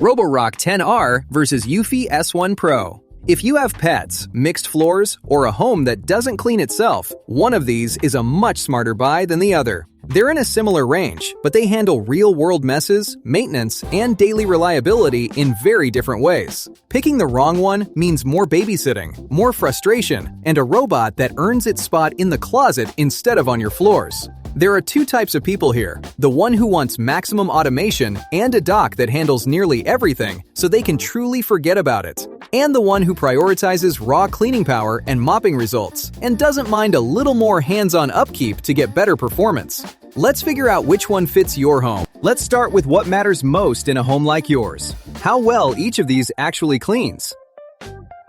Roborock 10R versus Eufy S1 Pro. If you have pets, mixed floors, or a home that doesn't clean itself, one of these is a much smarter buy than the other. They're in a similar range, but they handle real-world messes, maintenance, and daily reliability in very different ways. Picking the wrong one means more babysitting, more frustration, and a robot that earns its spot in the closet instead of on your floors. There are two types of people here: the one who wants maximum automation and a dock that handles nearly everything so they can truly forget about it, and the one who prioritizes raw cleaning power and mopping results and doesn't mind a little more hands-on upkeep to get better performance. Let's figure out which one fits your home. Let's start with what matters most in a home like yours: how well each of these actually cleans.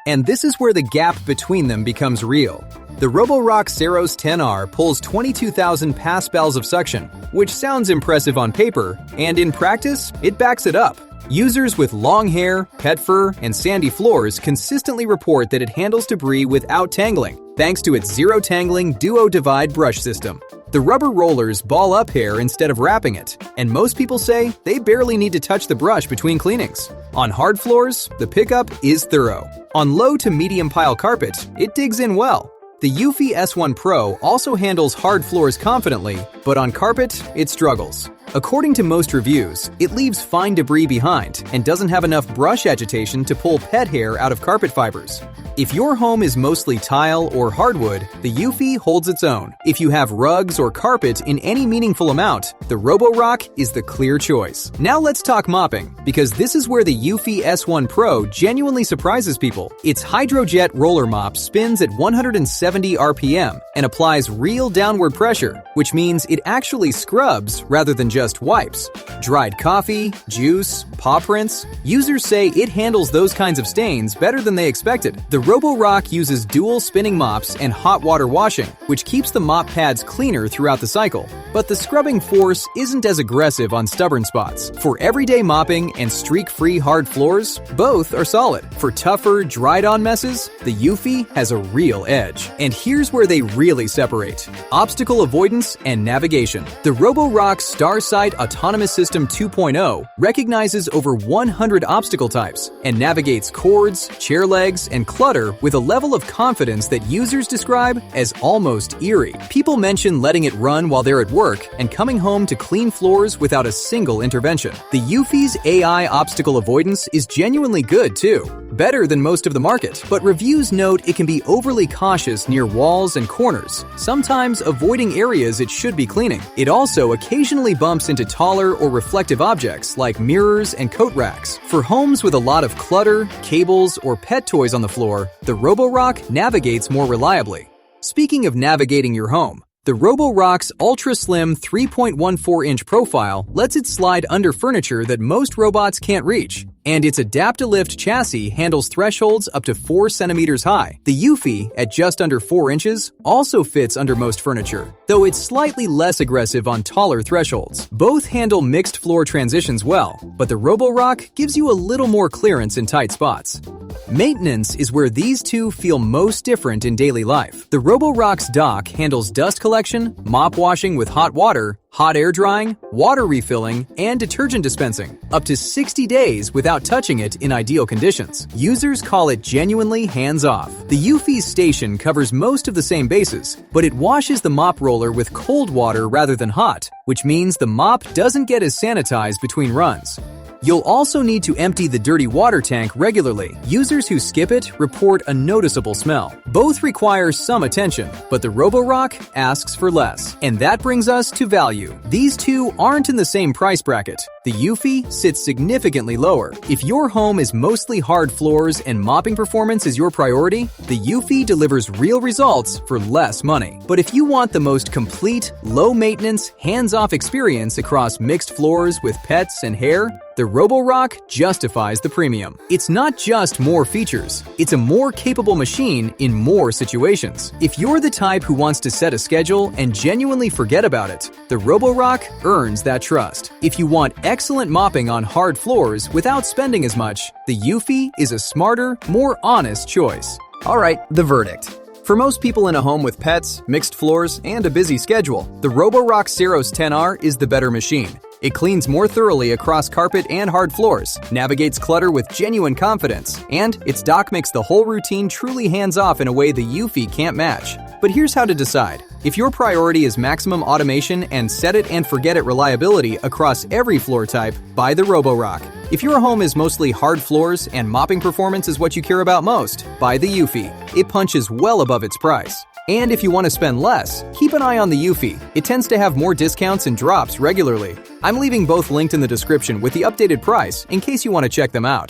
And this is where the gap between them becomes real. The Roborock Saros 10R pulls 22,000 pascals of suction, which sounds impressive on paper, and in practice, it backs it up. Users with long hair, pet fur, and sandy floors consistently report that it handles debris without tangling, thanks to its zero-tangling duo-divide brush system. The rubber rollers ball up hair instead of wrapping it, and most people say they barely need to touch the brush between cleanings. On hard floors, the pickup is thorough. On low to medium pile carpet, it digs in well. The Eufy S1 Pro also handles hard floors confidently, but on carpet, it struggles. According to most reviews, it leaves fine debris behind and doesn't have enough brush agitation to pull pet hair out of carpet fibers. If your home is mostly tile or hardwood, the Eufy holds its own. If you have rugs or carpet in any meaningful amount, the Roborock is the clear choice. Now let's talk mopping, because this is where the Eufy S1 Pro genuinely surprises people. Its Hydrojet roller mop spins at 170 RPM and applies real downward pressure, which means it actually scrubs rather than just wipes. Dried coffee, juice, paw prints, users say it handles those kinds of stains better than they expected. The Roborock uses dual spinning mops and hot water washing, which keeps the mop pads cleaner throughout the cycle. But the scrubbing force isn't as aggressive on stubborn spots. For everyday mopping and streak-free hard floors, both are solid. For tougher, dried-on messes, the Eufy has a real edge. And here's where they really separate: obstacle avoidance and navigation. The Roborock StarSight Autonomous System 2.0 recognizes over 100 obstacle types and navigates cords, chair legs, and clutter with a level of confidence that users describe as almost eerie. People mention letting it run while they're at work and coming home to clean floors without a single intervention. The Eufy's AI obstacle avoidance is genuinely good too, better than most of the market, but reviews note it can be overly cautious near walls and corners, sometimes avoiding areas it should be cleaning. It also occasionally bumps into taller or reflective objects like mirrors and coat racks. For homes with a lot of clutter, cables, or pet toys on the floor, the Roborock navigates more reliably. Speaking of navigating your home, the Roborock's ultra-slim 3.14-inch profile lets it slide under furniture that most robots can't reach, and its Adapt-A-Lift chassis handles thresholds up to 4 centimeters high. The Eufy, at just under 4 inches, also fits under most furniture, though it's slightly less aggressive on taller thresholds. Both handle mixed floor transitions well, but the Roborock gives you a little more clearance in tight spots. Maintenance is where these two feel most different in daily life. The Roborock's dock handles dust collection, mop washing with hot water, hot air drying, water refilling, and detergent dispensing, up to 60 days without touching it in ideal conditions. Users call it genuinely hands-off. The Eufy's station covers most of the same bases, but it washes the mop roller with cold water rather than hot, which means the mop doesn't get as sanitized between runs. You'll also need to empty the dirty water tank regularly. Users who skip it report a noticeable smell. Both require some attention, but the Roborock asks for less. And that brings us to value. These two aren't in the same price bracket. The Eufy sits significantly lower. If your home is mostly hard floors and mopping performance is your priority, the Eufy delivers real results for less money. But if you want the most complete, low-maintenance, hands-off experience across mixed floors with pets and hair, the Roborock justifies the premium. It's not just more features, it's a more capable machine in more situations. If you're the type who wants to set a schedule and genuinely forget about it, the Roborock earns that trust. If you want excellent mopping on hard floors without spending as much, the Eufy is a smarter, more honest choice. Alright, the verdict. For most people in a home with pets, mixed floors, and a busy schedule, the Roborock Saros 10R is the better machine. It cleans more thoroughly across carpet and hard floors, navigates clutter with genuine confidence, and its dock makes the whole routine truly hands-off in a way the Eufy can't match. But here's how to decide. If your priority is maximum automation and set-it-and-forget-it reliability across every floor type, buy the Roborock. If your home is mostly hard floors and mopping performance is what you care about most, buy the Eufy. It punches well above its price. And if you want to spend less, keep an eye on the Eufy. It tends to have more discounts and drops regularly. I'm leaving both linked in the description with the updated price in case you want to check them out.